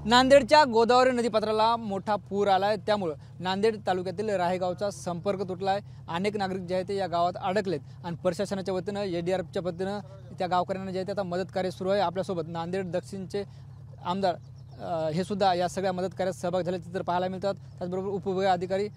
नांदेडच्या गोदावरी नदीपात्राला मोठा पूर आला आहे। त्यामुळे नांदेड तालुक्यातील राहेगावचा संपर्क तुटला आहे। अनेक नागरिक जे आहेत ते या गावात अडकलेत आणि प्रशासनाच्या वतीनं एडीआरएफच्या वतीनं त्या गावकऱ्यांना जे आहे ते आता मदत कार्य सुरू आहे। आपल्यासोबत नांदेड दक्षिणचे आमदार हे सुद्धा या सगळ्या मदत कार्यात सहभागी झाले तर पाहायला मिळतात। त्याचबरोबर उपविभागीय अधिकारी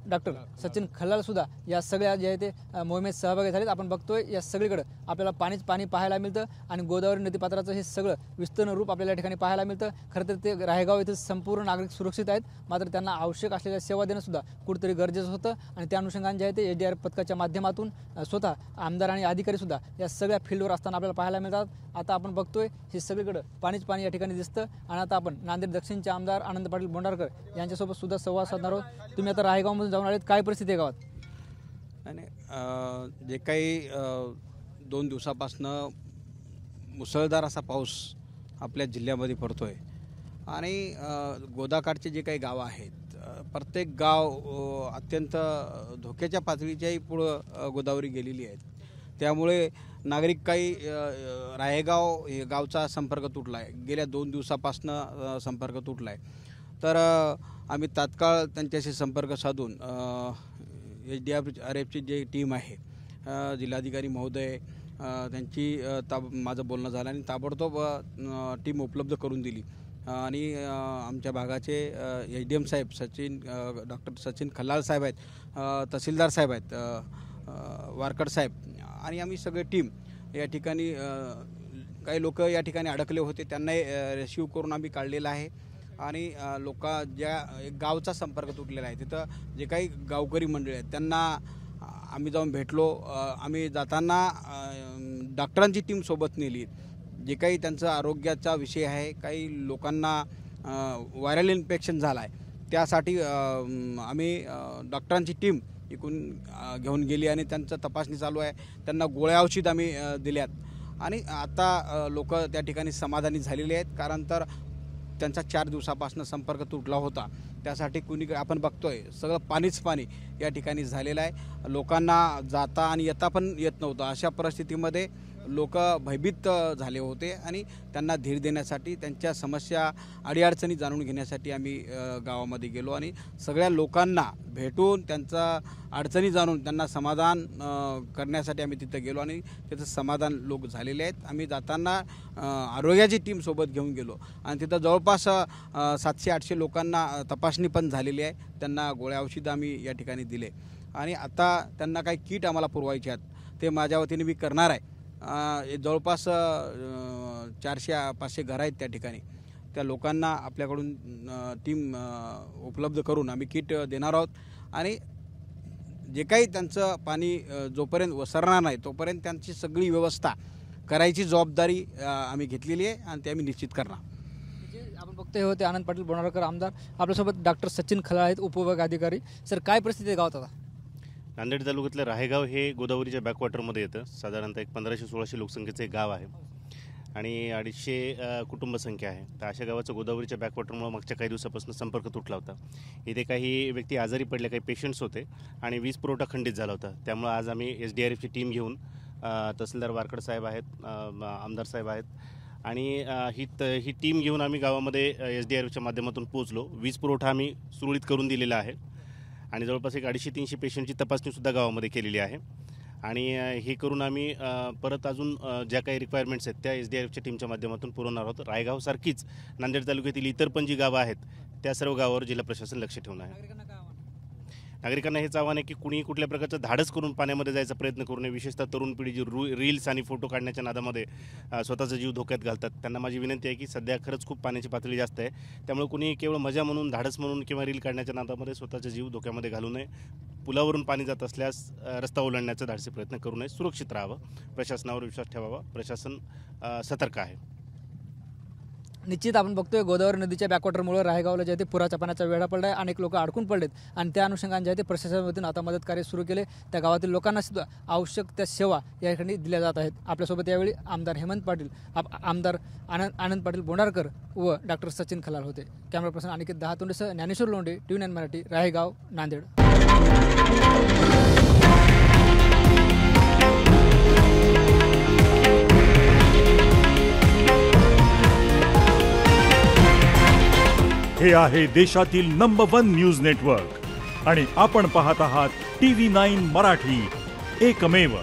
डॉक्टर सचिन खल्लाळ सुद्धा या सगळ्या जे आहे ते मोहिमेत सहभागी झालेत। आपण बघतोय या सगळीकडे आपल्याला पाणी पाहायला मिळतं आणि गोदावरी नदीपात्राचं हे सगळं विस्तीर्ण रूप आपल्याला या ठिकाणी पाहायला मिळतं। खरं तर ते राहेगाव येथील संपूर्ण नागरिक सुरक्षित आहेत, मात्र त्यांना आवश्यक असलेल्या सेवा देणं सुद्धा कुठेतरी गरजेचं होतं आणि त्या अनुषंगाने जे आहे ते एडीआरएफ पथकाच्या माध्यमातून स्वतः आमदार आणि अधिकारी सुद्धा या सगळ्या फील्डवर असताना आपल्याला पाहायला मिळतात। आता आपण बघतोय हे सगळीकडे पाणी या ठिकाणी दिसतं आणि आता आपण नांदेड दक्षिणचे आमदार आनंद पाटील बोंडारकर यांच्यासोबत सुद्धा संवाद साधणार आहोत। तुम्ही आता राहेगावमधून जाऊन आलेत, काय परिस्थिती आहे गावात? आणि जे काही 2 दिवसापासून मुसळधार असा पाऊस आपल्या जिल्ह्यामध्ये पडतोय आणि गोदाकाठचे जे काही गावं आहेत प्रत्येक गाव अत्यंत धोक्याच्या पातळीच्याही पुढं गोदावरी गेलेली आहेत। त्यामुळे नागरिक काही राहेगाव हे गावचा संपर्क तुटला आहे, गेल्या 2 दिवसापासून संपर्क तुटला आहे। तर आम्ही तात्काळ त्यांच्याशी संपर्क साधून एडीआरएफची जी टीम आहे, जिल्हाधिकारी महोदय त्यांची माझं बोलणं झालं आणि ताबडतोब टीम उपलब्ध करून दिली आणि आमच्या भागाचे एसडीएम साहेब डॉक्टर सचिन खल्लाळ साहेब आहेत, तहसीलदार साहेब आहेत, वारकड साहेब आणि आम्ही सगळे टीम या ठिकाणी काही लोक या ठिकाणी अडकले होते त्यांनाही रेस्क्यू करून आम्ही काढलेलं आहे आणि ज्या एक गावचा संपर्क तुटलेला आहे तिथं जे काही गावकरी मंडळी आहेत त्यांना आम्ही जाऊन भेटलो। आम्ही जाताना डॉक्टरांची टीम सोबत नेली, जे काही त्यांचं आरोग्याचा विषय आहे, काही लोकांना व्हायरल इन्फेक्शन झालं आहे त्यासाठी आम्ही डॉक्टरांची टीम इकडून घेऊन गेली आणि त्यांचं तपासणी चालू आहे। त्यांना गोळ्या औषध आम्ही दिल्यात आणि आता लोक त्या ठिकाणी समाधानी झालेले आहेत, कारण तर त्यांचा 4 दिवसापासून संपर्क तुटला होता। त्यासाठी आपण बघतोय सगळं पाणी या ठिकाणी झालेलं आहे। लोकांना जाता आणि येता पण येत नव्हतं, अशा परिस्थितीमध्ये लोक भयभीत झाले होते आणि त्यांना धीर देण्यासाठी त्यांच्या समस्या अडीअडचणी जाणून घेण्यासाठी आम्ही गावामध्ये गेलो आणि सगळ्या लोकांना भेटून त्यांचा अडचणी जाणून त्यांना समाधान करण्यासाठी आम्ही तिथं गेलो आणि तिथं समाधान लोक झालेले आहेत। आम्ही जाताना आरोग्याची टीम सोबत घेऊन गेलो आणि तिथं जवळपास 700-800 लोकांना तपासणी पण झालेली आहे, त्यांना गोळ्या औषधं आम्ही या ठिकाणी दिले आणि आता त्यांना काही किट आम्हाला पुरवायचे आहेत ते माझ्या वतीने मी करणार आहे। जवळपास 400-500 घरं आहेत त्या ठिकाणी, त्या लोकांना आपल्याकडून टीम उपलब्ध करून आम्ही किट देणार आहोत आणि जे काही त्यांचं पाणी जोपर्यंत वसरणार नाही तोपर्यंत त्यांची सगळी व्यवस्था करायची जबाबदारी आम्ही घेतलेली आहे आणि ते आम्ही निश्चित करणार। आपण बघतोय होते आनंद पाटील बोंडारकर आमदार, आपल्यासोबत डॉक्टर सचिन खल्लाळ आहेत, उपविभागीय अधिकारी। सर, काय परिस्थिती आहे गावात आता? नांदेड तालुक्यातलं राहेगाव हे गोदावरीच्या बॅकवॉटरमध्ये येतं। साधारणतः एक 1500-1600 लोकसंख्येचं एक गाव आहे आणि 250 कुटुंबसंख्या आहे। तर अशा गावाचं गोदावरीच्या बॅकवॉटरमुळे मागच्या काही दिवसापासून संपर्क तुटला होता। इथे काही व्यक्ती आजारी पडले, काही पेशंट्स होते आणि वीज पुरवठा खंडित झाला होता। त्यामुळे आज आम्ही एसडीआरएफची टीम घेऊन तहसीलदार वारकड साहेब आहेत, आमदार साहेब आहेत आणि ही टीम घेऊन आम्ही गावामध्ये एसडीआरएफच्या माध्यमातून पोहोचलो। वीज पुरवठा आम्ही सुरळीत करून दिलेला आहे आणि जवळपास एक 250-300 पेशंटची तपासणीसुद्धा गावामध्ये केलेली आहे आणि हे करून आम्ही परत अजून ज्या काही रिक्वायरमेंट्स आहेत त्या एसडीआरएफच्या टीमच्या माध्यमातून पुरवणार आहोत। रायगावसारखीच नांदेड तालुक्यातील इतर पण जी गावं आहेत त्या सर्व गावावर जिल्हा प्रशासन लक्ष ठेवून आहे। नागरिकांना हेच आव्हान आहे की कुणीही कुठल्या प्रकारचं धाडस करून पाण्यामध्ये जायचा प्रयत्न करू नये। विशेषतः तरुण पिढी जी रील्स आणि फोटो काढण्याच्या नादामध्ये स्वतःचा जीव धोक्यात घालतात, त्यांना माझी विनंती आहे की सध्या खरंच खूप पाण्याची पातळी जास्त आहे, त्यामुळे कुणी केवळ मजा म्हणून, धाडस म्हणून किंवा रील काढण्याच्या नादामध्ये स्वतःचा जीव धोक्यामध्ये घालू नये। पुलावरून पाणी जात असल्यास रस्ता ओलांडण्याचा धाडसी प्रयत्न करू नये, सुरक्षित राहावं, प्रशासनावर विश्वास ठेवावा, प्रशासन सतर्क आहे। निश्चित आपण बघतोय गोदावरी नदीच्या बॅकवॉटरमुळे राहेगावला जे आहे ते पुराच्या पाण्याचा वेढा पडला आहे, अनेक लोक अडकून पडलेत आणि त्या अनुषंगाने जे आहे ते प्रशासनामधून आता मदत कार्य सुरू केले। त्या गावातील लोकांना सुद्धा आवश्यक त्या सेवा या ठिकाणी दिल्या जात आहेत। आपल्यासोबत यावेळी आमदार हेमंत पाटील, आमदार आनंद पाटील बोंडारकर व डॉक्टर सचिन खल्लाळ होते। कॅमेरा पर्सन अनिकेत दहातोंडेसह ज्ञानेश्वर लोंढे, TV9 मराठी, राहेगाव, नांदेड। हे आहे देशातील नंबर 1 न्यूज नेटवर्क आणि आपण पाहत आहात TV9 मराठी, एकमेव.